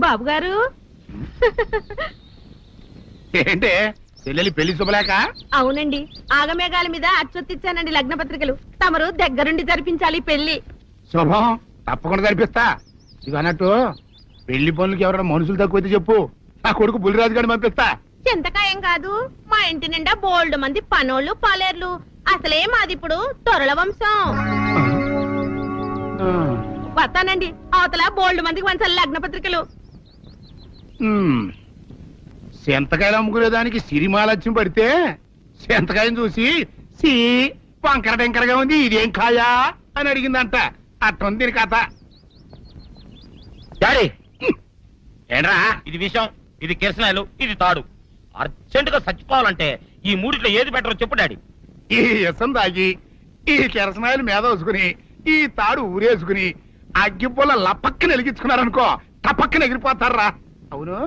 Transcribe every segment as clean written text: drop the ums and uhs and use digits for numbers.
బాబు గారు ఏంటే చెల్లెలి పెళ్లి శుభలేక? అవునండి, ఆగమేఘాల మీద అచ్చొత్తిచ్చానండి లగ్న పత్రికలు. తమరు దగ్గరుండి జరిపించాలి పెళ్లి. శుభం, తప్పకుండా జరిపిస్తా. ఇది అన్నట్టు పెళ్లి పనులకి ఎవరైనా మనుషులు తక్కువైతే చెప్పు, నా కొడుకు బుల్లిరాజు గారిని పంపిస్తా. చింతకాయం కాదు, మా ఇంటి నిండా బోల్డ్ మంది పనోళ్ళు పాలేర్లు. అసలే మాది ఇప్పుడు తొరల వంశం. వస్తానండి, అవతల బోల్డ్ మందికి వంచాలి లగ్న పత్రికలు. సెంతకాయలు అమ్ముకునేదానికి సిరిమాలత్యం పడితే సెంతకాయని చూసి సి వంకర టెంకరగా ఉంది, ఇదేం కాయా అని అడిగిందంట. అట్టుంది దీని కథ. డాడీ ఏంట్రా ఇది విషయం, ఇది కిరసనాయలు, ఇది తాడు. అర్జెంట్ గా చచ్చిపోవాలంటే ఈ మూడిట్లో ఏది బెటర్ చెప్పు డాడీ. ఈ ఇసం తాగి ఈ కిరసనాయలు మీద వేసుకుని ఈ తాడు ఊరేసుకుని అగ్గిపూల లపక్కన వెలిగించుకున్నారనుకో, టపక్కన ఎగిరిపోతారా. అవును,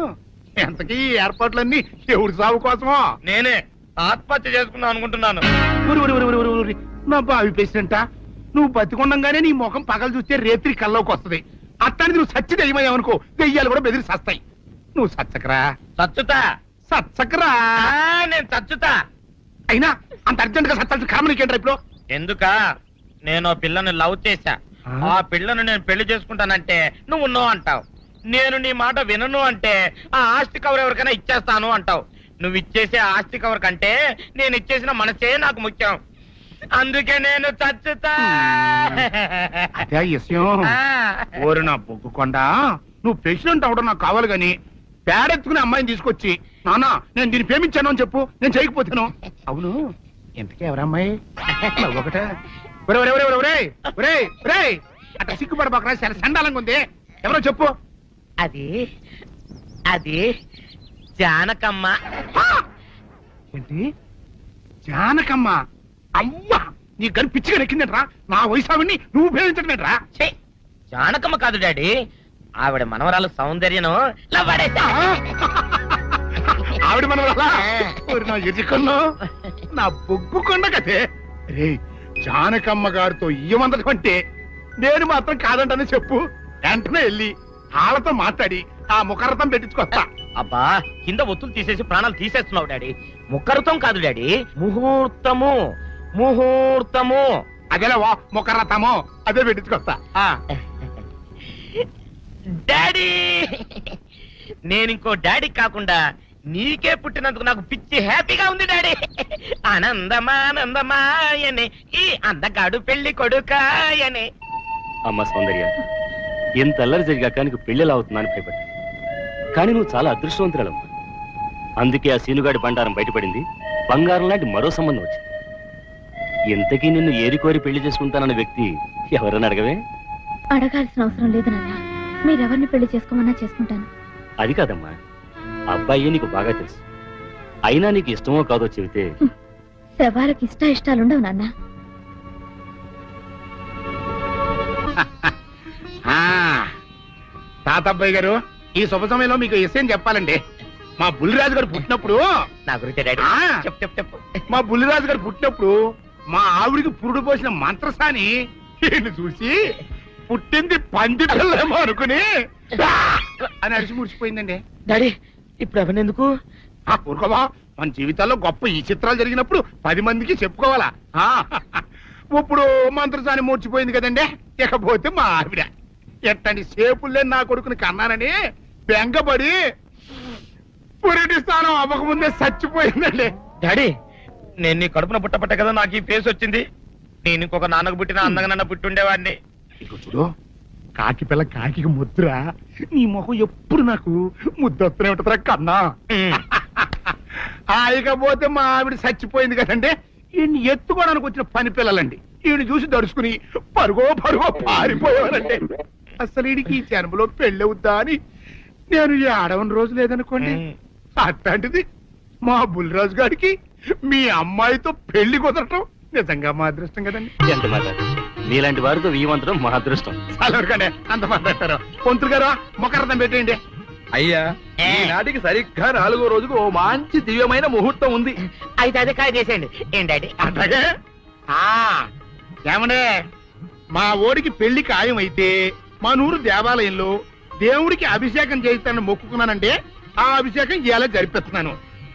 ఎంతకీ ఈ ఏర్పాట్లన్నీ ఎవరి సాగు కోసమో? నేనే ఆత్మహత్య చేసుకుందాం అనుకుంటున్నాను. నా బావి పేసినంట, నువ్వు బతికొండంగానే నీ ముఖం పగలు చూస్తే రేత్రి కల్లోకి వస్తుంది. అట్టానికి నువ్వు సచ్చి దెయ్యమయ్యావనుకో, దెయ్యాలు కూడా బెదిరి సస్తాయి. నువ్వు సచ్చకరా, చచ్చుతా సచ్చకరా. నేను చచ్చుతా. అయినా అంత అర్జెంట్ గా సచ్చాల్సిన కర్మ నీకేంట్రా ఇప్పుడు? ఎందుక నేను పిల్లని లవ్ చేశా, ఆ పిల్లను నేను పెళ్లి చేసుకుంటానంటే నువ్వు నో అంటావు. నేను నీ మాట వినను అంటే ఆ ఆస్తి కవర్ ఎవరికైనా ఇచ్చేస్తాను అంటావు. నువ్వు ఇచ్చేసే ఆస్తి కవర్ కంటే నేను ఇచ్చేసిన మనసే నాకు ముఖ్యం. అందుకే నేను చచ్చుతా. అదే విషయం. ఓరు నా బొగ్గుకొండ, నువ్వు ప్రెసిడెంట్ అవడం నాకు కావాలి గాని పేడెత్తుకునే అమ్మాయిని తీసుకొచ్చి నానా నేను దీన్ని ప్రేమించాను అని చెప్పు, నేను చేయకపోతాను. అవును, ఎంతకీ ఎవరమ్మాయి? ఒకటే అట్లా సిగ్గుపడబాకరా, సరే సండాలంగా ఉంది. ఎవరో చెప్పు. అది అది జానకమ్మ. ఏంటి జానకమ్మ? అమ్మా, నీ గని పిచ్చిగా నెక్కిందంట్రా. నా వయసావిని నువ్వు ప్రేమించడమేట్రా? జానకమ్మ కాదు డాడీ, ఆవిడ మనవరాలు సౌందర్యను ఆవిడ మనవరాలా? నా ఎదుకున్నా నా బొగ్గుకొండ కదే. రే, జానకమ్మ గారితో ఇయ్యమందడం అంటే నేను మాత్రం కాదంటనే చెప్పు. వెంటనే వెళ్ళి వాళ్ళతో మాట్లాడి ఆ ముఖరథం పెట్టించుకొస్తా. అబ్బా, కింద ఒత్తులు తీసేసి ప్రాణాలు తీసేస్తున్నావు డాడీ. ముఖరథం కాదు డాడీ, ముహూర్తము. ముహూర్తము అదేలా ముఖరథము, అదే పెట్టించుకొస్తా. డాడీ, నేను ఇంకో డాడీ కాకుండా నీకే పుట్టినందుకు నాకు పిచ్చి హ్యాపీగా ఉంది డాడీ. ఆనందమానందమాయనే ఈ అందగాడు పెళ్లి కొడుకాయనే. అమ్మ సౌందర్య, ఎంత అల్లరి జరిగాక నీకు పెళ్లిలా అవుతుందని భయపడ్డా, కానీ నువ్వు చాలా అదృష్టవంతురాలమ్మా. అందుకే ఆ సీనుగాడి బండారం బయటపడింది, బంగారం లాంటి మరో సంబంధం వచ్చింది. ఇంతకీ నిన్ను ఏరికోరి పెళ్లి చేసుకుంటానన్న వ్యక్తి ఎవరని అడగవే? అడగాల్సిన అవసరం లేదు నాన్న, మీరెవరిని పెళ్లి చేసుకోమన్నా చేసుకుంటాను. అది కాదమ్మా, అబ్బాయి నీకు బాగా తెలుసు. అయినా నీకు ఇష్టమో కాదో చెబితే. శవాలకి ఇష్టాలుండవు నాన్న. తాతబ్బాయి గారు, ఈ శుభ సమయంలో మీకు విషయం చెప్పాలండి. మా బుల్లిరాజు గారు పుట్టినప్పుడు నా గురించి డాడీ చెప్పు. మా బుల్లిరాజు గారు పుట్టినప్పుడు మా ఆవిడికి పురుడు పోసిన మంత్రసాని ఈయన చూసి పుట్టింది పంది పిల్లేమో అనుకుని అని అడిచి ముడిచిపోయిందండి. డాడీ, ఇప్పుడు అవన్నీ ఎందుకు? ఊరుకోవా, మన జీవితాల్లో గొప్ప ఈ చిత్రాలు జరిగినప్పుడు 10 మందికి చెప్పుకోవాలా. ఇప్పుడు మంత్రసాని మూర్చిపోయింది కదండి. ఇకపోతే మా ఆవిడ ఎట్టండి సేపుల్లే నా కొడుకుని కన్నానని బెంగపడి పురిటి స్థానం అవ్వకముందే చచ్చిపోయిందండి. డాడీ, నేను నీ కడుపున పుట్టపట్ట కదా నాకు ఈ ఫేస్ వచ్చింది. నేను ఇంకొక నాన్నకు పుట్టిన అందంగా నన్ను పుట్టుండేవాడిని. ఇక చూడు, కాకి పిల్ల కాకి ముద్ర, నీ మొహం ఎప్పుడు నాకు ముద్దొత్తనే ఉంటుందిరా కన్నా. ఇకపోతే మా ఆవిడ చచ్చిపోయింది కదండి. ఈయన్ని ఎత్తుకోవడానికి వచ్చిన పని పిల్లలండి. ఈయన చూసి దడుచుకుని పరుగో పారిపోయేవారండి. అసలు ఈడికి ఈ జన్మలో పెళ్ళవుద్దా అని నేను ఈ ఆడవని రోజు లేదనుకోండి. అట్లాంటిది మా బుల్లిరాజు గారికి మీ అమ్మాయితో పెళ్లి కుదరటం నిజంగా మా అదృష్టం కదండి. ఎంత మాట, నీలాంటి వారితో వీయమంతరం మా అదృష్టం. చాలవరకండి, అంత మాట్లాడతారు. పొంతులు గారు ముఖరథం పెట్టేయండి. అయ్యా, ఈనాటికి సరిగ్గా 4వ రోజుకు ఓ మంచి దివ్యమైన ముహూర్తం ఉంది. అయితే అదే కాయ చేసేయండి. ఏంటండి అట్లాగే? ఏమనే, మా ఓడికి పెళ్లి ఖాయం అయితే మా నూరు దేవాలయంలో దేవుడికి అభిషేకం చేయిస్తానని మొక్కుకున్నానంటే ఆ అభిషేకం ఇలా జరిపిస్తున్నాను.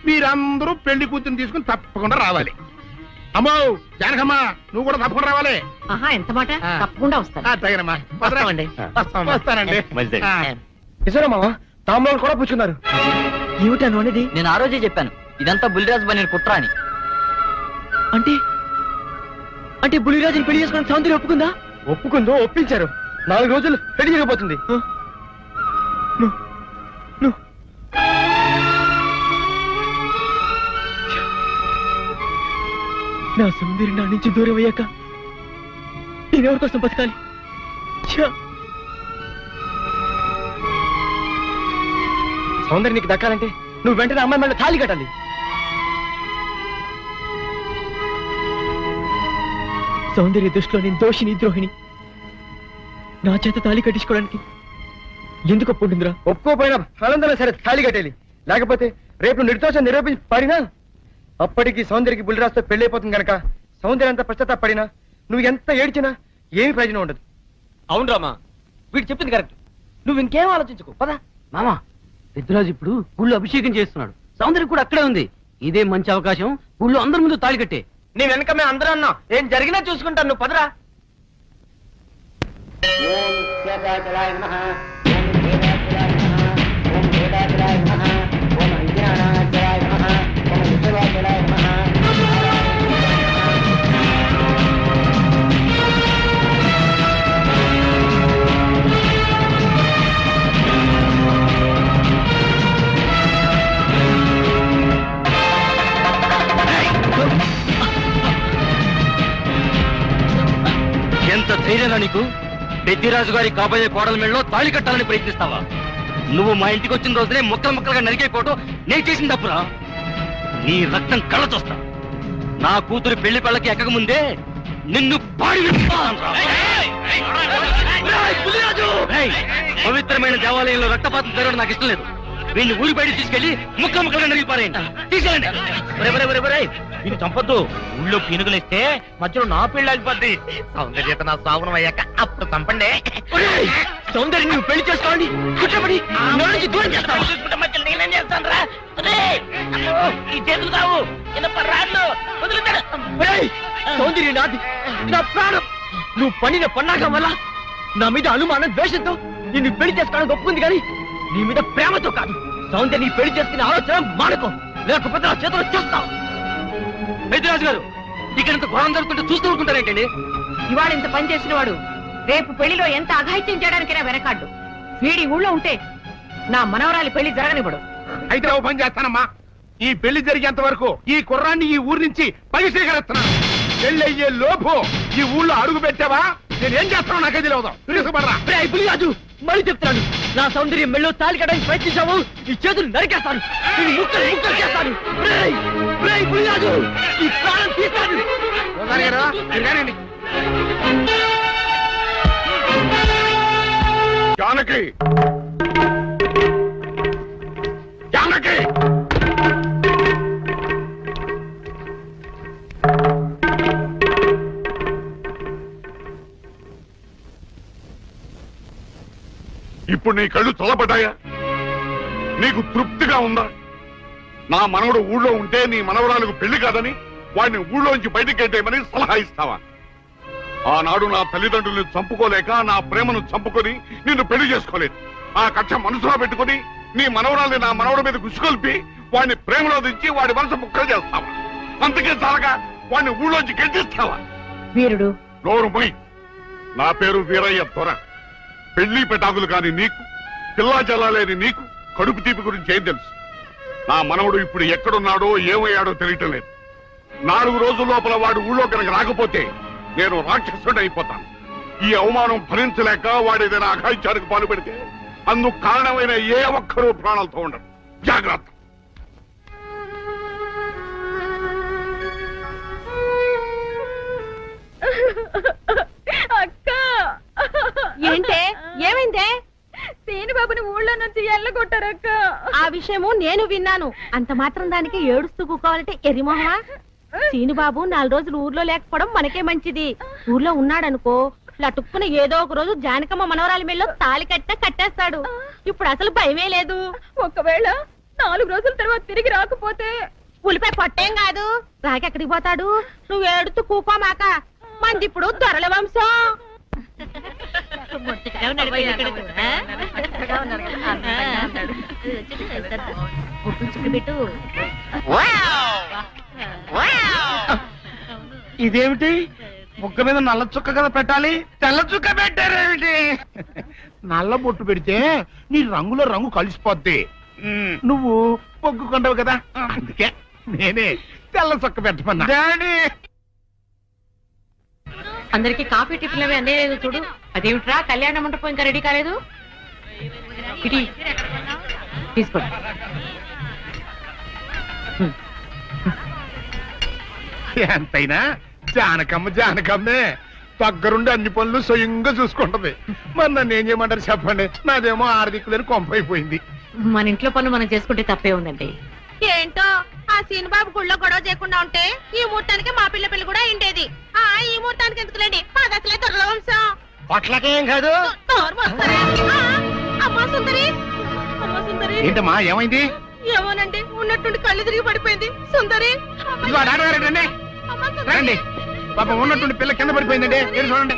మీరందరూ పెళ్లి కూతురు తీసుకుని తప్పకుండా రావాలి. అమ్మో జానకమ్మ, నువ్వు కూడా తప్పకుండా రావాలి. ఆహా, ఎంత మాట, తప్పకుండా వస్తాను. తగినమ్మా, వస్తామండి. వస్తానండి. మంచిది. నిజమా తాంబూలాలు కూడా పుచ్చుకున్నారు? ఏమిటా అనేది? నేను ఆ రోజే చెప్పాను ఇదంతా బుల్లిరాజు బని కుట్ర అని. అంటే అంటే బుల్లిరాజుని పెళ్లి చేసుకుని సౌందర్యం ఒప్పుకుందా? ఒప్పుకుందో, ఒప్పించారు. 4 రోజులు పెళ్లి జరగబోతుంది. నా సౌందర్యం నా నుంచి దూరం అయ్యాక నేనెవరి కోసం బతకాలి? సౌందర్యం నీకు దక్కాలంటే నువ్వు వెంటనే అమ్మాయి మళ్ళీ తాళి కట్టాలి. సౌందర్య దృష్టిలో నేను దోషిని, ద్రోహిణి. నా చేత తాళి కట్టించుకోవడానికి ఎందుకు ఒప్పుకుంటుందిరా? ఒప్పుకోపోయినా ఫలందరూ సరే తాళి కట్టేది. లేకపోతే రేపు నిర్దోషం నిరూపించి పడినా అప్పటికి సౌందర్యకి బుల్లిరాజుతో పెళ్ళైపోతుంది గనక సౌందర్య అంత పశ్చాత్తాపడినా నువ్వు ఎంత ఏడ్చినా ఏమి ప్రయోజనం ఉండదు. అవును రామా, వీడు చెప్పింది కరెక్ట్. నువ్వు ఇంకేం ఆలోచించుకో, పదా. మామా, పెద్దరాజు ఇప్పుడు ఊళ్ళో అభిషేకం చేస్తున్నాడు. సౌందర్యం కూడా అక్కడే ఉంది. ఇదే మంచి అవకాశం. ఊళ్ళో అందరి ముందు తాళి కట్టే. నీ వెనక మేము అందరూ అన్నాం. ఏం జరిగినా చూసుకుంటాను, నువ్వు పదరా. ఎంత ధైర్యంగా నీకు? పెద్దిరాజు గారి కాబోయే కోడల మెళ్ళలో తాళి కట్టాలని ప్రయత్నిస్తావా? నువ్వు మా ఇంటికి వచ్చిన రోజునే ముక్కలు ముక్కలుగా నరికైపోవటం నేను చేసిన తప్పురా. నీ రక్తం కళ్ళ చూస్తా. నా కూతురు పెళ్లి పళ్ళకి ఎక్కక ముందే నిన్ను పాడి పవిత్రమైన దేవాలయంలో రక్తపాతం జరగడం నాకు ఇష్టం లేదు. వీడిని ఊరి బయట తీసుకెళ్లి ముక్కలు ముక్కలుగా నరిగి పారేయండి. తీసుకెళ్ళండి. వీళ్ళు చంపొద్దు. ఊళ్ళో పీనుగులేస్తే మధ్యలో నా పెళ్లి ఆగిపోద్ది. సౌందర్యత నా సాగుణం అయ్యాక అప్పుడు చంపండి. సౌందర్యం నువ్వు పెళ్లి చేసుకోండి. కుట్రపడి నా నుంచి దూరం చేస్తావా? చూసుకుంటే మధ్యలో నేనేం చేస్తాను రా? ఈ చేతులు కావు, రాళ్ళు వదులుతాడు. సౌందర్యం నాది, నా ప్రాణం. నువ్వు పడిన పన్నాగం వల్ల నా మీద అనుమానం, ద్వేషంతో నిన్ను పెళ్లి చేసుకోవడానికి ఒప్పుకుంది, కానీ నీ మీద ప్రేమతో కాదు. సౌందర్యం నీ పెళ్లి చేసుకునే ఆలోచన మానుకో, లేకపోతే నా చేతులు చేస్తావు. పెద్దిరాజు గారు, ఇక్కడంత ఘోరం జరుగుతుంటే చూస్తూ ఊరుకుంటారేంటండి? ఇవాళ ఇంత పని చేసిన వాడు రేపు పెళ్లిలో ఎంత అఘాయిత్యం చేయడానికైనా వెనకాడ్డు. వీడి ఊళ్ళో ఉంటే నా మనవరాలి పెళ్లి జరగనివ్వడు. అయితే ఓ పని చేస్తానమ్మా, ఈ పెళ్లి జరిగేంత వరకు ఈ కుర్రాన్ని ఈ ఊరి నుంచి బహిష్కరిస్తున్నాను. పెళ్లి అయ్యే లోపు ఈ ఊళ్ళో అడుగు పెట్టావా నేనేం చేస్తానో నాకే తెలియదు. పిలుసుకుపడరా. రాజు, మళ్ళీ చెప్తున్నాను, నా సౌందర్యం మెళ్ళో తాళి కట్టడానికి ప్రయత్నించావు, ఈ చేతులు నరికేస్తాను, నేను ముక్కలు ముక్కలు చేస్తాను. రాజు, ఈ ప్రాణం తీస్తాను. జానకి, జానకి, ఇప్పుడు నీ కళ్ళు చల్లబడ్డాయా? నీకు తృప్తిగా ఉందా? నా మనవడు ఊళ్ళో ఉంటే నీ మనవరాలకు పెళ్లి కాదని వాడిని ఊళ్ళోంచి బయటికి గెట్టేయమని సలహా ఇస్తావా? ఆనాడు నా తల్లిదండ్రుల్ని చంపుకోలేక నా ప్రేమను చంపుకొని నిన్ను పెళ్లి చేసుకోలేదు. ఆ కక్ష మనసులో పెట్టుకుని నీ మనవరాల్ని నా మనవడి మీద గుసికొల్పి వాడిని ప్రేమలో దించి వాడి మనసు ముక్కలు చేస్తావా? అంతకే చాలగా వాడిని ఊళ్ళోంచి గెంటిస్తావా? వీరుడు, నోరు మొయ్. నా పేరు వీరయ్య దొర. పెళ్లి పెటాకులు కాని నీకు, పిల్లా జల్లాలేని నీకు కడుపు తీపి గురించి ఏం తెలుసు? నా మనవడు ఇప్పుడు ఎక్కడున్నాడో ఏమయ్యాడో తెలియటం లేదు. 4 రోజుల లోపల వాడు ఊళ్ళో కనుక రాకపోతే నేను రాక్షసుడు అయిపోతాను. ఈ అవమానం భరించలేక వాడు ఏదైనా అఘాయిత్యానికి పాల్పడితే అందుకు కారణమైన ఏ ఒక్కరూ ప్రాణాలతో ఉండరు. జాగ్రత్త. ఏంటే, ఏమైందే? బాబుని ఊళ్ళో నుంచి ఎల్లగొట్టారక్క. ఆ విషయము నేను విన్నాను. అంత మాత్రం దానికి ఏడుస్తూ కూకోవాలంటే ఎరిమోహమా? సీనుబాబు 4 రోజులు ఊర్లో లేకపోవడం మనకే మంచిది. ఊర్లో ఉన్నాడనుకో లటుక్కున ఏదో ఒక రోజు జానకమ్మ మనవరాలి మెల్లో తాళి కట్టేస్తాడు. ఇప్పుడు అసలు భయమే లేదు. ఒకవేళ 4 రోజుల తర్వాత తిరిగి రాకపోతే ఉలిపై పొట్టేం కాదు, రాకెక్కడికి పోతాడు? నువ్వు ఏడుతూ కూకోమాక, మంది ఇప్పుడు దొరల వంశం. ఇదేమిటి? ముక్క మీద నల్ల చుక్క కదా పెట్టాలి, తెల్ల చుక్క పెట్టారేమిటి? నల్ల బొట్టు పెడితే నీ రంగులో రంగు కలిసిపోద్ది. నువ్వు పొగ్గుకుంటావు కదా, అందుకే నేనే తెల్ల చుక్క పెట్టమన్నా. డాడీ, అందరికి కాఫీ టిఫిన్ అవి అందేలేదు చూడు. అదేమిట్రా, కళ్యాణ మంటపం ఇంకా రెడీ కాలేదు? ఇటీ తీసుకోండి. ఎంతైనా జానకమ్మే దగ్గరుండి అన్ని పనులు స్వయంగా చూసుకుంటది. మరి నన్ను ఏం చేయమంటారు చెప్పండి? నాదేమో ఆర్థికులని కొంపైపోయింది. మన ఇంట్లో పనులు మనం చేసుకుంటే తప్పే ఉందండి. ఏంటో ఆ సీనుబాబు గుళ్ళో గొడవ చేయకుండా ఉంటే ఈ ముహూర్తానికి మా పిల్ల పెళ్లి కూడా ఉండేది. ఈ ముహూర్తానికి ఎందుకులేండి, మాది అసలే దొరల వంశం. పొట్లకేం కాదు. అమ్మా సుందరి, అమ్మా సుందరి. ఏంటమ్మా, ఏమైంది? ఏమోనండి, ఉన్నట్టుండి కళ్ళు తిరిగి పడిపోయింది. సుందరి, ఇదిగో డాక్టర్ రండి రండి. పాపం ఉన్నట్టుండి పిల్ల కింద పడిపోయిందండి, మీరు చూడండి.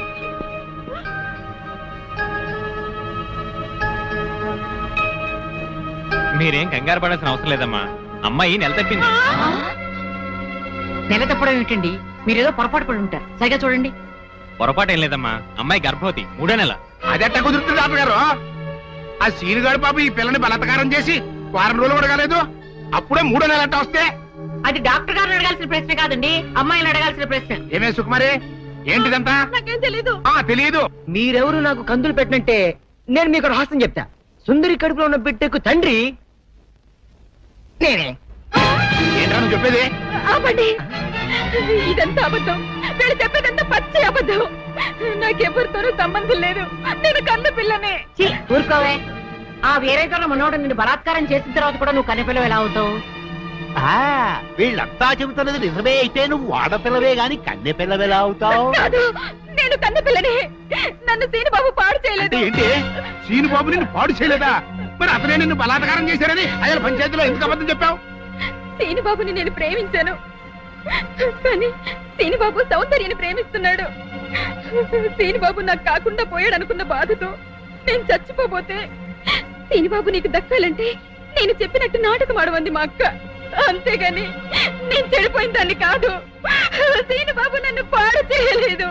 మీరేం కంగారు పడాల్సిన అవసరం లేదమ్మా, అమ్మాయి నెల తప్పింది. నెల తప్పడం ఏమిటండి, మీరేదో పొరపాటు పడి ఉంటారు. సరిగా చూడండి. పొరపాటు ఏం లేదమ్మా, అమ్మాయి గర్భవతి, 3వ నెల. అదెట్ట కుదురుతుంది డాక్టర్ గారు? ఆ సీనుగాడు పాప ఈ పిల్లని బలత్కారం చేసి 4 రోజులు కూడా కాలేదు, అప్పుడే 3వ నెల అట్ట వస్తే? అది డాక్టర్ గారిని అడగాల్సిన ప్రశ్న కాదండి, అమ్మాయిని అడగాల్సిన ప్రశ్న. ఏమే సుకుమారి, ఏంటిదంతా? నాకేం తెలీదు. తెలీదు. మీరెవరు నాకు కందులు పెట్టినంటే నేను మీకు రహస్యం చెప్తా. సుందరి కడుపులో ఉన్న బిడ్డకు తండ్రి నేనే. ఏంటో నువ్వు చెప్పేది? ఆపండి, ఇదంతా అబద్ధం. వీళ్ళు చెప్పేదంతా పచ్చి అబద్ధం. నాకెవరితోనూ సంబంధం లేదు, నేను కన్న పిల్లనే. ఊరుకోవే. ఆ వేరేతో మనోడు నిన్ను బలాత్కారం చేసిన తర్వాత కూడా నువ్వు కన్నెపిల్లవు ఎలా అవుతావు? వీళ్ళంతా చెబుతున్నది నిజమే అయితే నువ్వు ఆడపిల్లవే గాని కన్నె పిల్లవెలా అవుతావు? కాదు, నేను కన్న పిల్లనే. నన్ను సీనుబాబు పాడు చేయలేదు. ఏంటి, సీనుబాబు నిన్ను పాడు చేయలేదా? మరి అతనే నిన్ను బలాత్కారం చేశారని అయ్యాల పంచాయతీలో ఎందుకు అబద్ధం చెప్పావు? సీనుబాబుని నేను ప్రేమించాను, కానీ సీనుబాబు సౌందర్యని ప్రేమిస్తున్నాడు. సీనుబాబు నాకు కాకుండా పోయాడు అనుకున్న బాధతో నేను చచ్చిపోతే, సీనుబాబు నీకు దక్కాలంటే నేను చెప్పినట్టు నాటకం ఆడమంది మా అక్క. అంతేగాని నేను చెడిపోయిన దాన్ని కాదు. సీనుబాబు నన్ను పాడు చేయలేదు,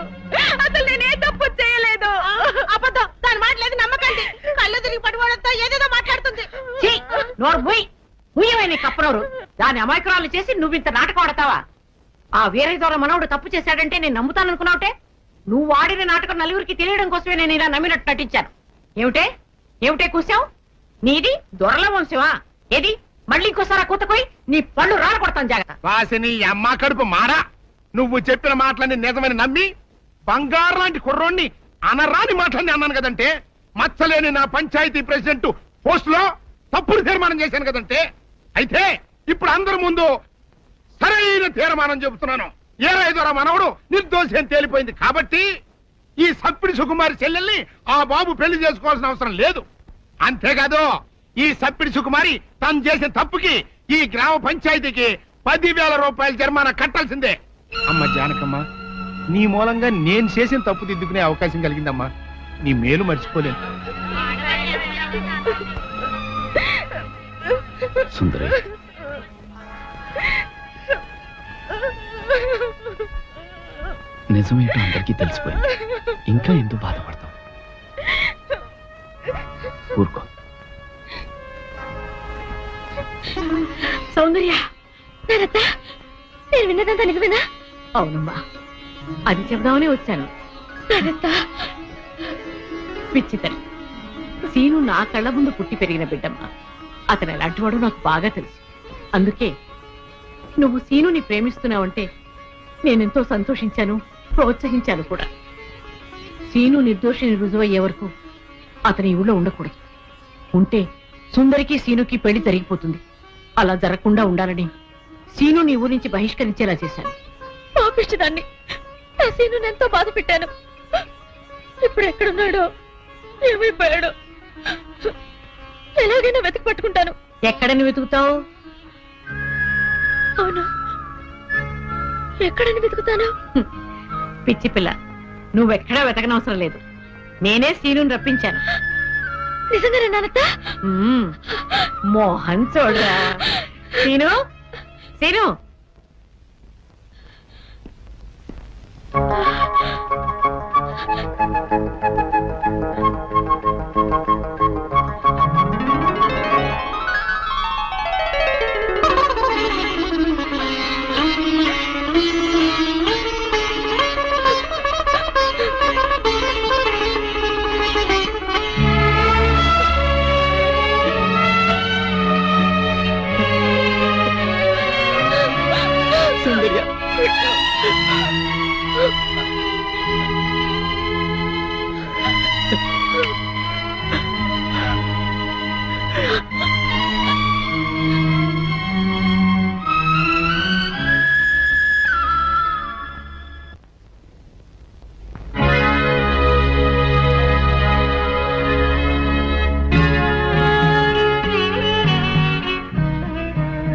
అసలు నేనే తప్పు చేయలేదు. అబద్ధం, దాని మాట లేదు, నమ్మకండి. కళ్ళు తిరిగి పడిపోవడంతో ఏదేదో మాట్లాడుతుంది. నోరు ముయ్యమైన కప్పనోరు. దాని అమాయకురాలు చేసి నువ్వు ఇంత నాటకం ఆడతావా? ఆ వీరయ్య ద్వారా మనవుడు తప్పు చేశాడంటే నేను నమ్ముతాననుకున్నావుటే. నువ్వు ఆడిన నాటకం నలుగురికి తెలియడం కోసమే నేను ఇలా నమ్మినట్టు నటించాను. ఏమిటే కూసావు? నీది దొరల వంశమా? ఏది మళ్ళీ ఇంకోసారి కూతకోయి నీ పళ్ళు రాలు కొడతాను, జాగ్రత్త. వాసిని అమ్మ కడుపు మారా. నువ్వు చెప్పిన మాటలన్నీ నిజమని నమ్మి బంగారు లాంటి కుర్రోణ్ణి అనరాని మాటలన్నీ అన్నాను కదంటే, మచ్చలేని నా పంచాయతీ ప్రెసిడెంట్ పోస్ట్ లో తప్పుడు తీర్మానం చేశాను కదంటే. అయితే ఇప్పుడు అందరి ముందు సరైన తీర్మానం చెబుతున్నాను. ఏరై ద్వారా మనవడు నిర్దోషి అని తేలిపోయింది కాబట్టి ఈ సప్పిడి సుకుమారి చెల్లెల్ని ఆ బాబు పెళ్లి చేసుకోవాల్సిన అవసరం లేదు. అంతేకాదు, ఈ సప్పిడి సుకుమారి తను చేసిన తప్పుకి ఈ గ్రామ పంచాయతీకి 10,000 రూపాయల జరిమానా కట్టాల్సిందే. అమ్మ జానకమ్మ, నీ మూలంగా నేను చేసిన తప్పు దిద్దుకునే అవకాశం కలిగిందమ్మా. నీ మేలు మర్చిపోలేను. సుందరి, నిజమేంటో అందరికీ తెలిసిపోయింది. ఇంకా ఎందుకు బాధపడతావు? ఊరుకో. సౌందర్య, నేను విన్నదంతా నిజమేనా? అవునమ్మా, అది చెబుదామని వచ్చాను. పిచ్చితని సీను నా కళ్ళ ముందు పుట్టి పెరిగిన బిడ్డమ్మా. అతను ఎలాంటివాడో నాకు బాగా తెలుసు. అందుకే నువ్వు సీనుని ప్రేమిస్తున్నావంటే నేనెంతో సంతోషించాను, ప్రోత్సహించాను కూడా. సీను నిర్దోషిని రుజువయ్యే వరకు అతని ఊళ్ళో ఉండకూడదు. ఉంటే సుందరికి సీనుకి పెళ్లి జరిగిపోతుంది. అలా జరగకుండా ఉండాలని సీను నీ ఊరి నుంచి బహిష్కరించేలా చేశాను. పాపిష్టిదాన్ని, నా సీనుని ఎంతో బాధ పెట్టాను. ఇప్పుడు ఎక్కడున్నాడో ఏమైపోయాడో ఎలాగైనా వెతికి పట్టుకుంటాను. ఎక్కడని వెతుకుతావు? అవును, ఎక్కడని వెతుకుతాను? పిచ్చి పిల్ల, నువ్వెక్కడా వెతకనవసరం లేదు. నేనే సీనుని రప్పించాను. నిజంగానే నానత్త? మోహన్ చూడరా. సీను, సీను, సౌందర్య,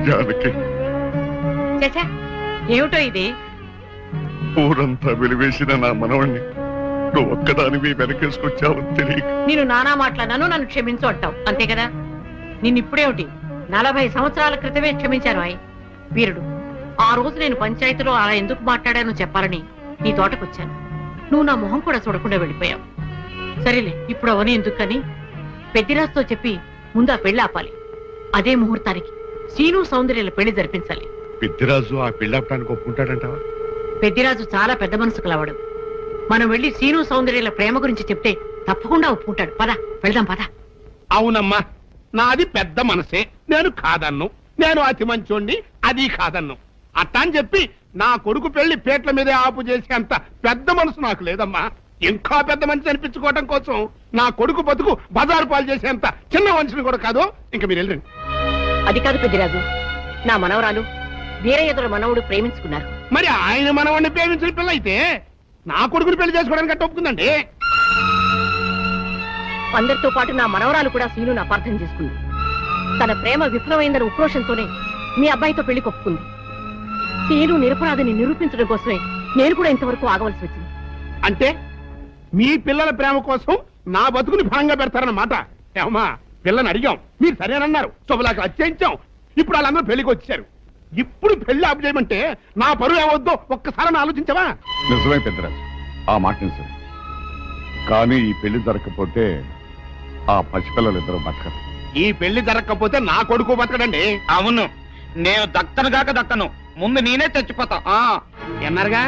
జానకి, చచ్చా, ఏమిటో ఇది? ఊరంతా వెలివేసిన నా మనవణ్ణి నువ్వు ఒక్కదానివి వెనకేసుకొచ్చావని తెలియక నేను నానా మాట్లాడాను, నన్ను క్షమించు అంటావు, అంతే కదా? నిన్నిప్పుడేమిటి 40 సంవత్సరాల క్రితమే క్షమించాను. వీరుడు, ఆ రోజు నేను పంచాయతీలో అలా ఎందుకు మాట్లాడానో చెప్పాలని నీ తోటకొచ్చాను. నువ్వు నా మొహం కూడా చూడకుండా వెళ్ళిపోయావు. సరేలే, ఇప్పుడు అవని ఎందుకని పెద్దిరాజుతో చెప్పి ముందు ఆ పెళ్లి ఆపాలి. అదే ముహూర్తానికి సీను సౌందర్యాల పెళ్లి జరిపించాలి. పెద్దిరాజు ఆ పెళ్ళాపడానికి ఒప్పుకుంటాడంటావా? పెద్దిరాజు చాలా పెద్ద మనసు కలవాడు. మనం వెళ్లి సీను సౌందర్యాల ప్రేమ గురించి చెప్తే తప్పకుండా ఒప్పుకుంటాడు. పద, వెళ్దాం పద. అవునమ్మా, నాది పెద్ద మనసే, నేను కాదన్ను. నేను అతి మంచోండి, అది కాదన్ను. అట్టా అని చెప్పి నా కొడుకు పెళ్లి పేట్ల మీదే ఆపు చేసేంత పెద్ద మనసు నాకు లేదమ్మా. ఇంకా పెద్ద మనిషి అనిపించుకోవడం కోసం నా కొడుకు బతుకు బజారు పాలు చేసేంత చిన్న మనిషిని కూడా కాదు. ఇంకా మీరు వెళ్ళండి. అది కాదు పెద్దిరాజు, నా మనవరాలు వీరయ్యదుల మనవుడు ప్రేమించుకున్నారు. మరి ఆయన మనవాడిని ప్రేమించిన పిల్ల అయితే నా కొడుకుని పెళ్లి చేసుకోవడానికి అట్ట ఒప్పుకుందండి. అందరితో పాటు నా మనవరాలు కూడా సీనును అపార్థం చేసుకుంది. తన ప్రేమ విఫలమైందన్న ఉక్రోషంతోనే మీ అబ్బాయితో పెళ్లి కొప్పుకుంది. సీను నిరపరాధిని నిరూపించడం కోసమే నేను కూడా ఇంతవరకు ఆగవలసి వచ్చింది. అంటే మీ పిల్లల ప్రేమ కోసం నా బతుకుని భాగంగా పెడతారన్నమాట. ఏమా, పిల్లని అడిగాం, మీరు సరేనన్నారు, శుభలాగా అత్యయించాం. ఇప్పుడు వాళ్ళందరూ పెళ్లికి వచ్చారు. ఇప్పుడు పెళ్లి ఆపు చేయమంటే నా పరువు ఏమవుద్దో ఒక్కసారి ఆలోచించవా? నిజమే పెద్దరాజు, ఆ మాట నిజమే. కానీ ఈ పెళ్లి జరగకపోతే ఆ పసిపిల్లలిద్దరూ బతకరు. ఈ పెళ్లి జరగకపోతే నా కొడుకు బతకడండి. అవును, నేను దక్కను గాక దక్కను, ముందు నేనే చచ్చిపోతా. ఎన్నారుగా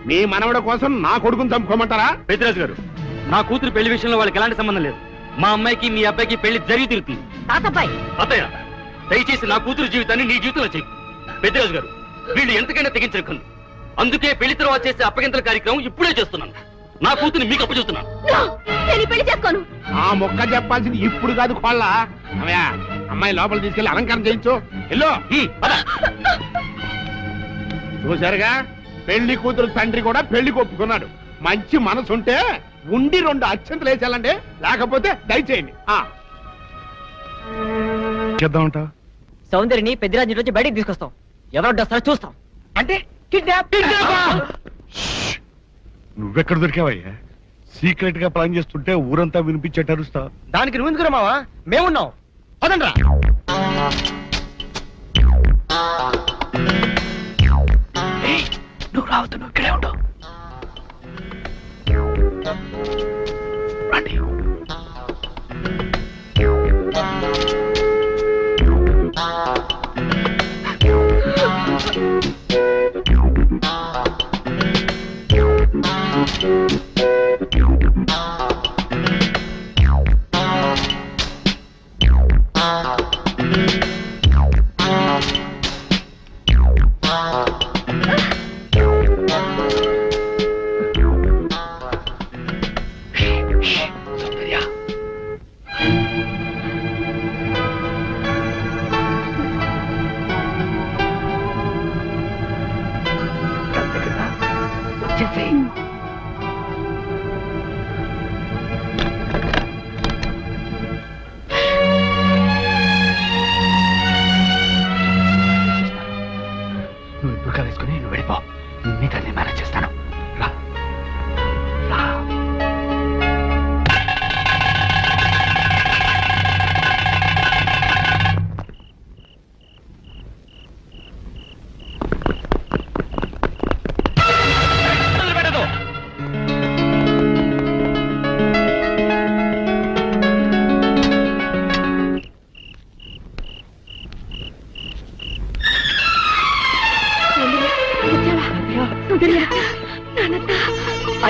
మీ మనవడ కోసం నా కొడుకుని చంపుకోమంటారా? పెద్దరాజు గారు, నా కూతురు పెళ్లి విషయంలో వాళ్ళకి ఎలాంటి సంబంధం లేదు. మా అమ్మాయికి మీ అబ్బాయికి పెళ్లి జరిగి తిరుగుతుంది. తాతబ్బాయి, అత్తయ్య, దయచేసి నా కూతురు జీవితాన్ని నీ జీవితంలో చెయ్యి. పెద్దరాజు గారు, వీళ్ళు ఎంతకైనా తెగించిన కన్ను. అందుకే పెళ్లి తర్వాత చేసే అప్పగింతల కార్యక్రమం ఇప్పుడే చేస్తున్నాను. నా కూతురు మీకు అప్పచెప్తున్నాను. పెళ్లి చేసుకోను. ఆ మొక్క చెప్పాల్సింది ఇప్పుడు కాదు, కోళ్ళ. అమ్మయ్యా, అమ్మాయి లోపల తీసుకెళ్లి అలంకారం చేయించు. ఎల్లో చూశారుగా, పెళ్లి కూతురు తండ్రి కూడా పెళ్లి ఒప్పుకున్నాడు. మంచి మనసుంటే ఉండి 2 అత్యంతలు వేసేయాలండి, లేకపోతే దయచేయండి. చేద్దామంట. సౌందర్యని పెద్దిరాజు నుంచి బయటికి తీసుకొస్తాం. ఎవరో సరే చూస్తాం. అంటే నువ్వెక్కడ దొరికావయ్యా? సీక్రెట్ గా ప్లాన్ చేస్తుంటే ఊరంతా వినిపించేట అరుస్తా. దానికి నువ్వు ఎందుకు మావా? మేమున్నాం. పదండ్రా. నువ్వు రావద్దు, నువ్వు ఇక్కడే ఉంటావు. రండి.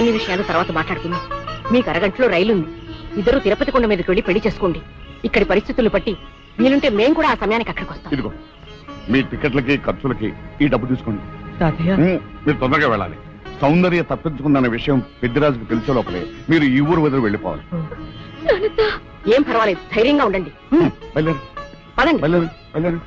అన్ని విషయాలు తర్వాత మాట్లాడుకుందాం. మీకు అరగంటలో రైలు ఉంది. ఇద్దరు తిరుపతి కొండ మీదకి వెళ్ళి పెళ్లి చేసుకోండి. ఇక్కడి పరిస్థితులు బట్టి వీలుంటే మేం కూడా ఆ సమయానికి అక్కడికి వస్తాం. ఇదిగో మీ టికెట్లకి ఖర్చులకి ఈ డబ్బు తీసుకోండి. తాతయ్య మీరు తొందరగా వెళ్ళాలి. సౌందర్య తప్పించుకుందన్న విషయం పెద్దిరాజుకు తెలిసే లోపలే మీరు ఈ ఊరు వదిలి వెళ్ళిపోవాలి. ఏం పర్వాలేదు, ధైర్యంగా ఉండండి. వెళ్ళండి పదండి. వెళ్ళండి వెళ్ళండి.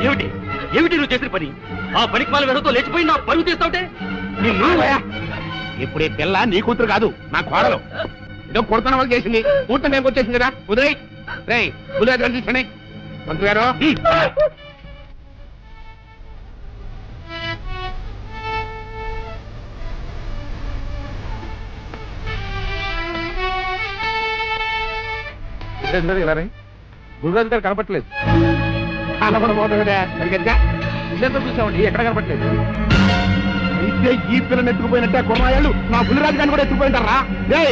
ఏమిటి ఏమిటి నువ్వు చేసిన పని? ఆ పనికి వాళ్ళ వెనతో లేచిపోయి నా పరుగు తీస్తావుటే ఇప్పుడు ఈ పిల్ల నీ కూతురు కాదు, నా కోడలు. ఏదో కొడుతున్న వాళ్ళు చేసింది, కూతురు నేను వచ్చేసింది కదా. ఉదయ్ రే ఉదయ్ తీసుకోండి మంత్రి గారు. గురుగారు గారు కనపట్లేదు. కనపడబోతుందా సరిగ్గా ఇల్లంతా చూసామండి, ఎక్కడ కనపట్లేదు. అయితే ఈ పిల్లని ఎత్తుకుపోయినట్టే కుర్రాయాళ్ళు నా బుల్లిరాజు గారిని కూడా ఎత్తుకుపోయింటారా? రే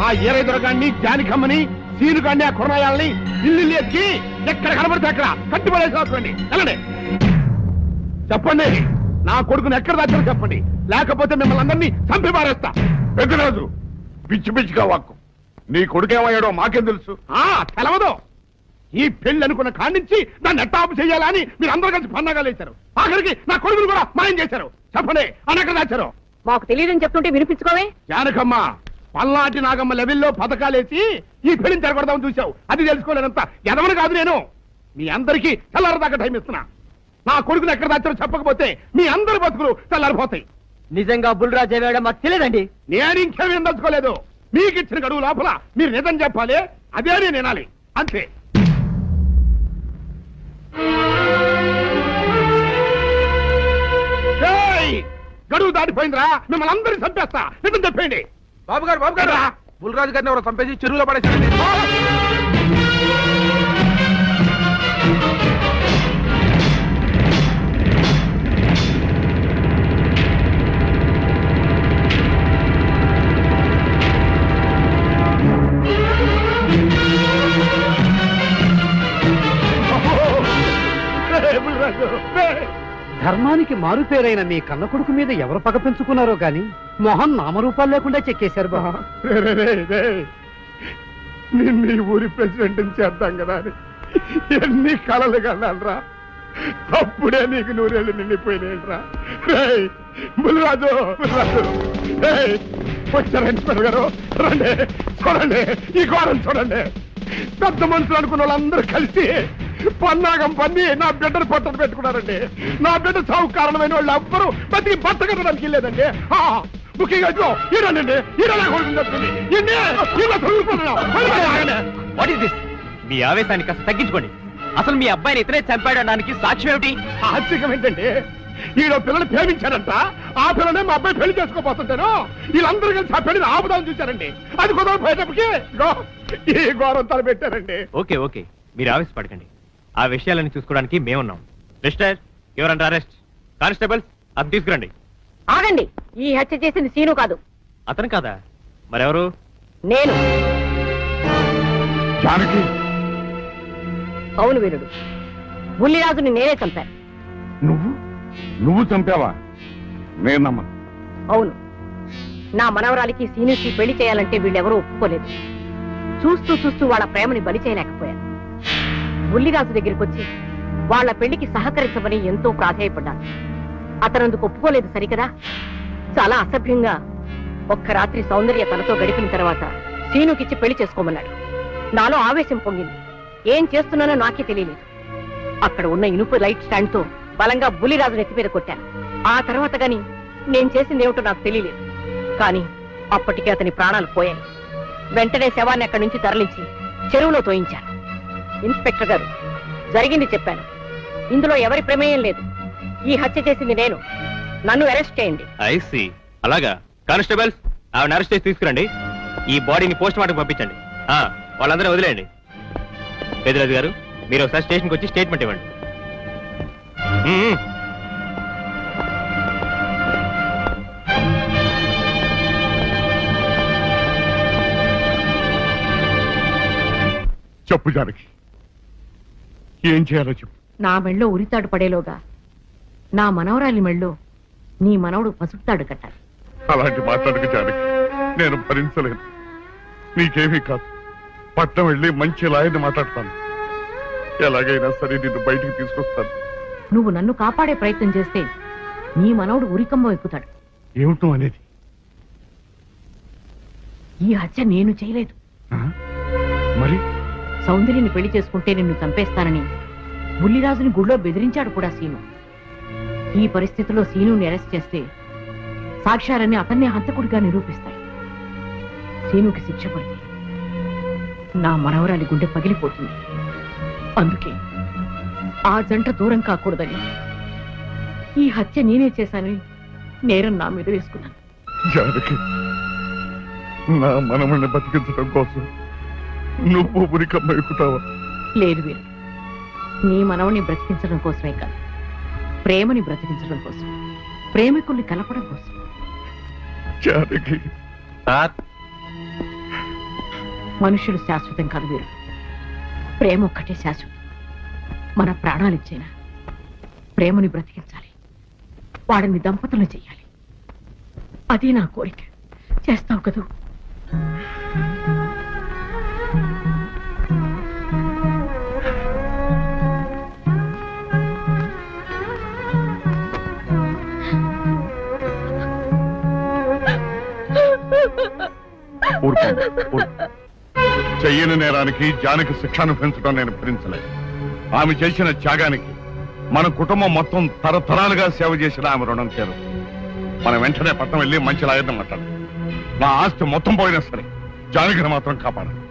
ఆ ఏరై దొరకాన్ని జానికమ్మని సీనుగాన్ని ఆ కుర్రాయాల్ని ఇల్లు ఎక్కి ఎక్కడ కనబడితే అక్కడ కట్టిపడేసుకోండి. వెళ్ళండి చెప్పండి, నా కొడుకుని ఎక్కడ దాచారో చెప్పండి, లేకపోతే మిమ్మల్ని అందరినీ చంపి పారేస్తా. పెద్దరాజు పిచ్చి పిచ్చిగా వాక్కు. నీ కొడుకేమయ్యాడో మాకేం తెలుసు? తెలవదు. ఈ పెళ్లి అనుకున్న కాడి నుంచి దాన్ని ఎట్టాపు చేయాలని మీరు అందరూ కలిసి పన్నాగాలు వేశారు. ఆఖరికి నా కొడుకును కూడా మాయం చేశారు. చెప్పండి అని ఎక్కడ దాచారు? మాకు తెలియదని చెప్తుంటే వినిపించుకోవే. జానకమ్మ పల్నాటి నాగమ్మ లెవెల్లో పథకాలేసి ఈ పెళ్లిని జరగొడదామని చూశావు. అది తెలుసుకోలేనంత ఎదవను కాదు నేను. మీ అందరికీ తెల్లారదాకా టైం ఇస్తున్నా. నా కొడుకుని ఎక్కడ దాచారో చెప్పకపోతే మీ అందరి బతుకులు తెల్లారిపోతాయి. నిజంగా బుల్రాజు వేయడం మాకు తెలియదండి. నేను ఇంకేమీ దలుచుకోలేదు. మీకు ఇచ్చిన గడువు లోపల మీరు నిజం చెప్పాలి, అదే నేను వినాలి, అంతే. గడువు దాటిపోయిందిరా, మిమ్మల్ని అందరినీ చంపేస్తా. నిజం చెప్పండి. బాబు గారు బుల్రాజు గారిని ఎవరో చంపేసి చెరువులో పడేసి. ధర్మానికి మారుపేరైన మీ కన్న కొడుకు మీద ఎవరు పగ పెంచుకున్నారో గాని మొహం నామరూపాలు లేకుండా చెక్కేశారు బా. నేను మీ ఊరి ప్రెసిడెంట్ చేద్దాం కదా అని ఎన్ని కలలు కన్నారా, అప్పుడే నీకు నూరేళ్ళు నిండిపోయినాయిరా. బుల్లిరాజు వచ్చారండి గారు, రండి చూడండి ఈ ఘోరం చూడండి. పెద్ద మనుషులు అనుకున్న వాళ్ళందరూ కలిసి పన్నాగం పన్ని నా బిడ్డను పట్టను పెట్టుకున్నారండి. నా బిడ్డ సాగు కారణమైన వాళ్ళు ఎవ్వరూ బతికి బట్ట కట్టడానికి లేదండి. ముఖ్యంగా ఈడనండి మీ ఆవేశాన్ని కాస్త తగ్గించుకోండి. అసలు మీ అబ్బాయిని ఇతనే చంపాడడానికి సాక్ష్యం ఏమిటి? ఆశ్చర్యం ఏంటండి, ఈడో పిల్లలు ప్రేమించారంట, ఆ పిల్లనే మా అబ్బాయి పెళ్లి చేసుకోబోతుంటాను. వీళ్ళందరూ కలిసి ఆ పెళ్లిని ఆపుదామని చూశారండి. అది కుదరపోయేటప్పటికి ఈ ఘోరం తలపెట్టారండి. ఓకే ఓకే, మీరు ఆవేశపడకండి. ఆ విషయాలను చూసుకోవడానికి మేమున్నాం. మిస్టర్ ఎవరంటే అరెస్ట్. కానిస్టేబుల్స్ అది తీసుకురండి. ఆగండి, ఈ హత్య చేసింది సీను కాదు. అతను కాదా? మరెవరు? నేను. జానకి, అవును వీరుడు, బుల్లిరాజుని నేనే చంపాను. నువ్వు చంపావా? నేను నమ్మను. అవును, నా మనవరాలికి సీనుకి పెళ్లి చేయాలంటే వీళ్ళెవరూ ఒప్పుకోలేదు. చూస్తూ చూస్తూ వాళ్ళ ప్రేమని బలి చేయలేకపోయాను. బుల్లిరాజు దగ్గరికి వచ్చి వాళ్ళ పెళ్లికి సహకరించమని ఎంతో ప్రాధేయపడ్డాను. అతనందుకు ఒప్పుకోలేదు సరికదా. చాలా అసభ్యంగా ఒక్క రాత్రి సౌందర్య తనతో గడిపిన తర్వాత సీనుకిచ్చి పెళ్లి చేసుకోమన్నాడు. నాలో ఆవేశం పొంగింది. ఏం చేస్తున్నానో నాకే తెలియలేదు. అక్కడ ఉన్న ఇనుపు లైట్ స్టాండ్ తో బలంగా బుల్లిరాజు నెత్తి మీద కొట్టాను. ఆ తర్వాత గాని నేను చేసిందేమిటో నాకు తెలియలేదు. కానీ అప్పటికే అతని ప్రాణాలు పోయాయి. వెంటనే శవాన్ని అక్కడి నుంచి తరలించి చెరువులో తోయించాను. ఇన్స్పెక్టర్ గారు, జరిగింది చెప్పాను. ఇందులో ఎవరి ప్రమేయం లేదు. ఈ హత్య చేసింది నేను. నన్ను అరెస్ట్ చేయండి. ఐసి అలాగా. కానిస్టేబుల్స్ ఆవిడ అరెస్ట్ చేసి తీసుకురండి. ఈ బాడీని పోస్ట్ మార్టం పంపించండి. వాళ్ళందరూ వదిలేయండి. పెద్దరాజు గారు, మీరు ఒకసారి స్టేషన్కి వచ్చి స్టేట్మెంట్ ఇవ్వండి. చెప్పు జానకి, ఏం చేయాలో చెప్పు. నా మెళ్ళో ఉరితాడు పడేలోగా నా మనవరాలి మెళ్ళో నీ మనవడు పసుపుతాడు కట్టాలి. అలాంటి మాట్లాడక జానకి, నేను భరించలేను. నీకేమీ కాదు, పట్నం వెళ్ళి మంచి లాయర్ని మాట్లాడతాను. ఎలాగైనా సరే నిన్ను బయటికి తీసుకొస్తాను. నువ్వు నన్ను కాపాడే ప్రయత్నం చేస్తే నీ మనవడు ఉరికంబం ఎక్కుతాడు. ఏమిటో అనేది? ఈ హత్య నేను చేయలేదు. మరి సౌందర్యని పెళ్లి చేసుకుంటే నిన్ను చంపేస్తానని బుల్లిరాజుని గుళ్ళో బెదిరించాడు కూడా సీను. ఈ పరిస్థితిలో సీనుని అరెస్ట్ చేస్తే సాక్ష్యాలన్నీ అతన్నే హంతకుడిగా నిరూపిస్తాయి. సీనుకి శిక్ష పడితే నా మనవరాలి గుండె పగిలిపోతుంది. అందుకే ఆ జంట దూరం కాకూడదని ఈ హత్య నేనే చేశానని నేరం నా మీద వేసుకున్నాను. జానకి, నా మనమని బతికించడం కోసం నువ్వు ఉరికమ్మ ఎక్కుతావా? లేదు వీరు, నీ మనవని బ్రతికించడం కోసమే కాదు, ప్రేమని బ్రతికించడం కోసం, ప్రేమికుల్ని కలపడం కోసం. జానకి, మనుషులు శాశ్వతం కాదు వీరు, ప్రేమ ఒక్కటే శాశ్వతం. మన ప్రాణాలు ఇచ్చేనా ప్రేమని బ్రతికించాలి, వాడిని దంపతులు చెయ్యాలి. అదే నా కోరిక. చేస్తావు కదూ? చెయ్యని నేరానికి జానకి శిక్ష అనుభవించడం నేను భరించలేదు. ఆమె చేసిన త్యాగానికి మన కుటుంబం మొత్తం తరతరాలుగా సేవ చేసిన ఆమె రుణం చేరు. మనం వెంటనే పట్టణం వెళ్ళి మంచి లాయర్ని మాట్లాడాలి. నా ఆస్తి మొత్తం పోయినా సరే జానకిని మాత్రం కాపాడాలి.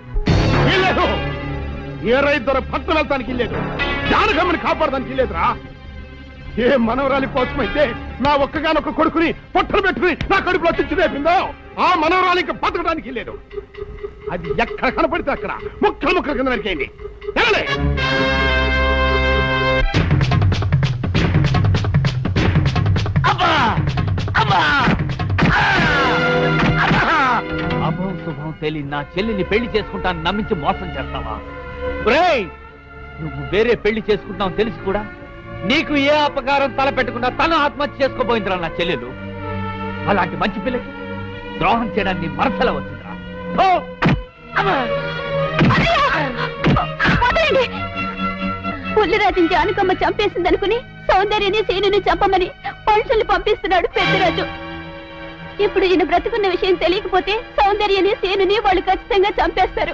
ఏ రైతు పట్టణం వెళ్తానికి లేదు, జానకమ్మని కాపాడడానికి లేదురా. ఏ మనవరాలి కోసమైతే నా ఒక్కగానొక్క కొడుకుని పొట్టలు పెట్టుకుని నా కడుపులో తెచ్చి రేపిందో, ఆ మనవరాలి ఇంకా బతకడానికి లేదు. అది ఎక్కడ కనపడితే అక్కడ ముక్కలు ముక్కల కింద నరికేయండి. అభం శుభం తెలియని నా చెల్లిని పెళ్లి చేసుకుంటాను నమ్మించి మోసం చేస్తావా? నువ్వు వేరే పెళ్లి చేసుకుంటావు తెలిసి కూడా నీకు ఏ అపకారం తలపెట్టకుండా తను ఆత్మహత్య చేసుకోబోయిందిరా నా చెల్లెలు. అలాంటి మంచి పిల్లకి ద్రోహం చేయడాన్ని మనసులో వచ్చిందిరా. పుల్లిరాజుని జానకమ్మ చంపేసిందనుకుని సౌందర్యని సీనుని చంపమని మనుషుల్ని పంపిస్తున్నాడు పెద్దరాజు. ఇప్పుడు ఈయన బ్రతుకున్న విషయం తెలియకపోతే సౌందర్యని సీనుని వాళ్ళు ఖచ్చితంగా చంపేస్తారు.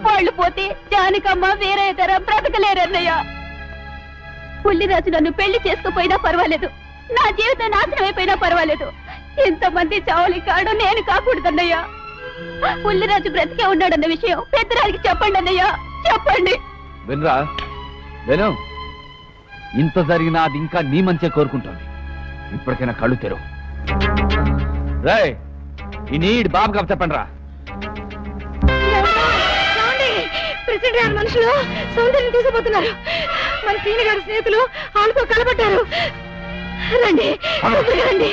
వాళ్ళు పోతే జానకమ్మ వేరే ధర బ్రతకలేరన్నయ్య. పుల్లిరాజు నన్ను పెళ్లి చేసుకుపోయినా పర్వాలేదు, నా జీవితం నాశనం అయిపోయినా పర్వాలేదు. ఇంతమంది చావులి కాడు నేను కాకూడదన్నయ్యా. పుల్లిరాజు బ్రతికే ఉన్నాడన్న విషయం పెద్దరాజుకి చెప్పండి అన్నయ్యా, చెప్పండి. వినరా విను, ఇంత జరిగినా అది ఇంకా నీ మంచిగా కోరుకుంటోంది. ఇప్పటికైనా కళ్ళు తెరువు. రేయ్, ఈ నీడ్ బాబుగా చెప్పండి రా. ప్రెసిడెంట్ గారి మనుషులు సౌందర్యం తీసుకుపోతున్నారు. మన సీని గారి స్నేహితులు వాళ్ళతో కలబడ్డారు. రండి రండి.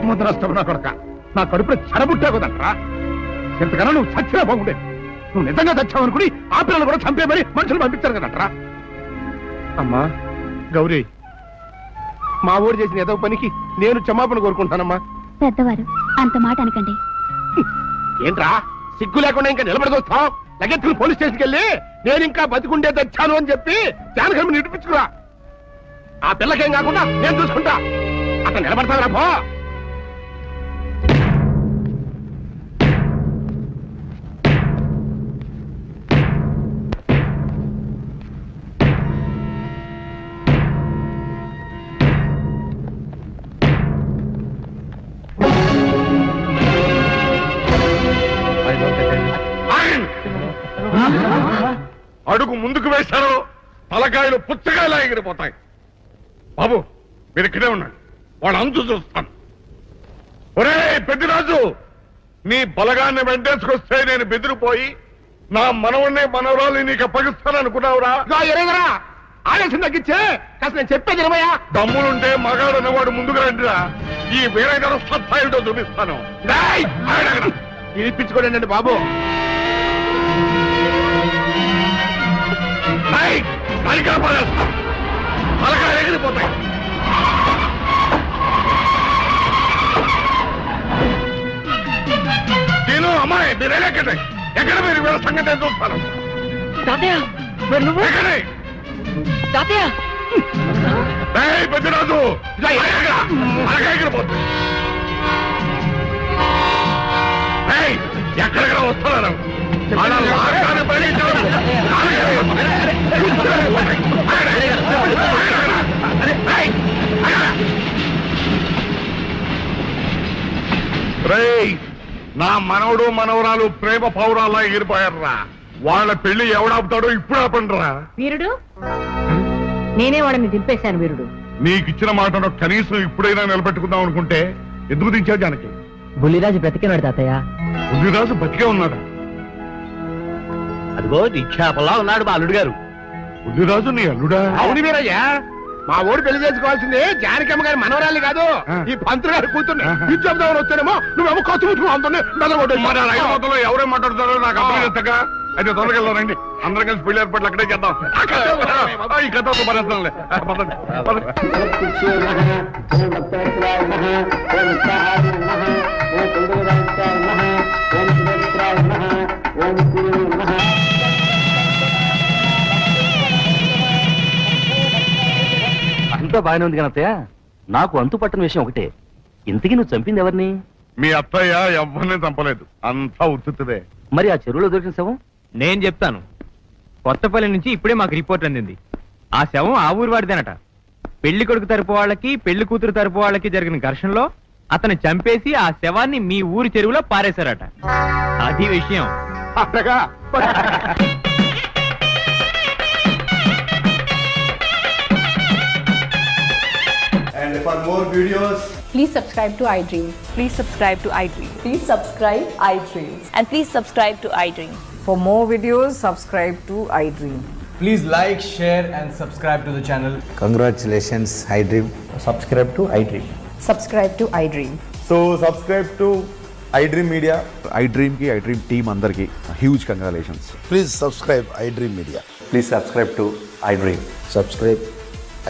ముద్రష్టం నా కొడక, నా కడుపులో చెడబుట్టా కదంట్రా. ఎంతకన్నా నువ్వు చచ్చినా బాగుండేది. నువ్వు నిజంగా చచ్చావనుకుని ఆ పిల్లలు కూడా చంపే మరి మనుషులు పంపించారు కదంట్రా. అమ్మా గౌరీ, మా ఊరు చేసిన ఏదో పనికి నేను క్షమాపణ కోరుకుంటానమ్మా. పెద్దవారు అంత మాట అనకండి. ఏంట్రా సిగ్గు లేకుండా ఇంకా నిలబడదొస్తావు? లగెత్తులు పోలీస్ స్టేషన్కి వెళ్ళి నేను ఇంకా బతికుండే తెచ్చాను అని చెప్పి జానకమ్మ నిడిపించుకురా. ఆ పిల్లకేం కాకుండా నేను చూసుకుంటా. అక్కడ నిలబడతాను రా పో. అడుగు ముందుకు వేశారు, తలకాయలు పుచ్చకాయలా ఎగిరిపోతాయి. బాబు మీరు ఇక్కడే ఉన్నాడు, వాడు అంతు చూస్తాను. ఒరే పెద్దిరాజు, నీ బలగాన్ని వెంటేసుకొస్తే నేను బెదిరిపోయి నా మనవణ్ణి మనవరాలు నీకు అప్పగిస్తాననుకున్నావురా? ఆలస్యం తగ్గించే కాస్త నేను చెప్పేది నిలబోయా. దమ్ములుంటే మగాడు అనేవాడు ముందుకు రండిరా. ఈ వీరగారు సత్తాయితో చూపిస్తాను. ఇప్పించుకోండి బాబు. తలకాయలు ఎగిరిపోతాయి. నేను అమ్మాయి మీరు ఎక్కడే ఎక్కడ మీరు వీళ్ళ సంగతి చూస్తాను. పెద్దరాజు ఎగిరిపోతుంది. ఎక్కడెక్కడ వస్తున్నారు? నా మనవడు మనవరాలు ప్రేమ పౌరాల్లో ఎగిరిపోయారా. వాళ్ళ పెళ్లి ఎవడాపుతాడో ఇప్పుడు ఆపండిరా. వీరుడు, నేనే వాడిని దింపేశాను. వీరుడు, నీకు ఇచ్చిన మాటను కనీసం ఇప్పుడైనా నిలబెట్టుకుందాం అనుకుంటే ఎందుకు దించావు జానకి? బుల్లిరాజు బ్రతికినాడు తాతయ్య. బుద్ధిరాజు బతికే ఉన్నాడా? అదిగో నిక్షేపంలా ఉన్నాడు మా అల్లుడు గారు. బుద్ధిరాజు నీ అల్లుడా? అవును వీరయ్యా, మా ఓడి పెళ్లి చేసుకోవాల్సింది జానకమ్మ గారి మనవరాలి కాదు, ఈ పంతులు గారి కూతుర్ని. ఇచ్చేద్దామని వస్తేనేమో నువ్వేమో ఖర్చు ముట్టుకుని అందుని మరి ఆ రైలు ఎవరేం మాట్లాడతారో నాకు అర్థం చేస్తాక అయితే తొందరగా వెళ్దానండి. అందరం కలిసి పెళ్లి ఏర్పాట్లు అక్కడే చేద్దాం. ఈ కథతో పరేస్తానులే. పదండి, పదండి. అంతా బాగానే ఉంది కనత్తయ్య. నాకు అంతు పట్టని విషయం ఒకటే, ఇంతకీ నువ్వు చంపింది ఎవరిని? మీ అత్తయ్య ఎవరిని చంపలేదు, అంతా ఉత్తుదే. మరి ఆ చెరువులో దొరికిన శవం? నేను చెప్తాను. కొత్తపల్లి నుంచి ఇప్పుడే మాకు రిపోర్ట్ అందింది. ఆ శవం ఆ ఊరి వాడిదేనట. పెళ్లి కొడుకు తరపు వాళ్ళకి పెళ్లి కూతురు తరపు వాళ్ళకి జరిగిన ఘర్షణలో అతను చంపేసి ఆ శవాన్ని మీ ఊరి చెరువులో పారేశారట. అది విషయం. అట్టగా And for more videos, Please subscribe to iDream. Please subscribe to iDream. Please subscribe iDream. And please subscribe to iDream. For more videos, subscribe to iDream. please like, share and subscribe to the channel. Congratulations, iDream. Subscribe to iDream. Subscribe to iDream. So subscribe to iDream Media. iDream ki iDream team andarki huge congratulations. Please subscribe iDream Media. Please subscribe to iDream. Subscribe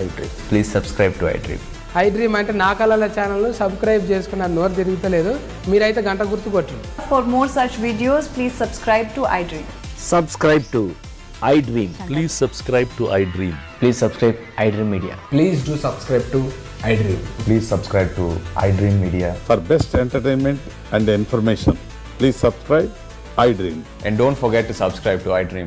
iDream. Please subscribe to iDream. iDream అంటే నా కళల channel subscribe చేసుకున్న నోరు తిరుగుతలేదు, మీరైతే గంట గుర్తు కొట్టండి. For more such videos, please subscribe to iDream. Subscribe to iDream. Please subscribe to iDream. Please subscribe iDream Media. Please do subscribe to iDream. Please subscribe to iDream Media. For best entertainment and information, please subscribe iDream. And don't forget to subscribe to iDream.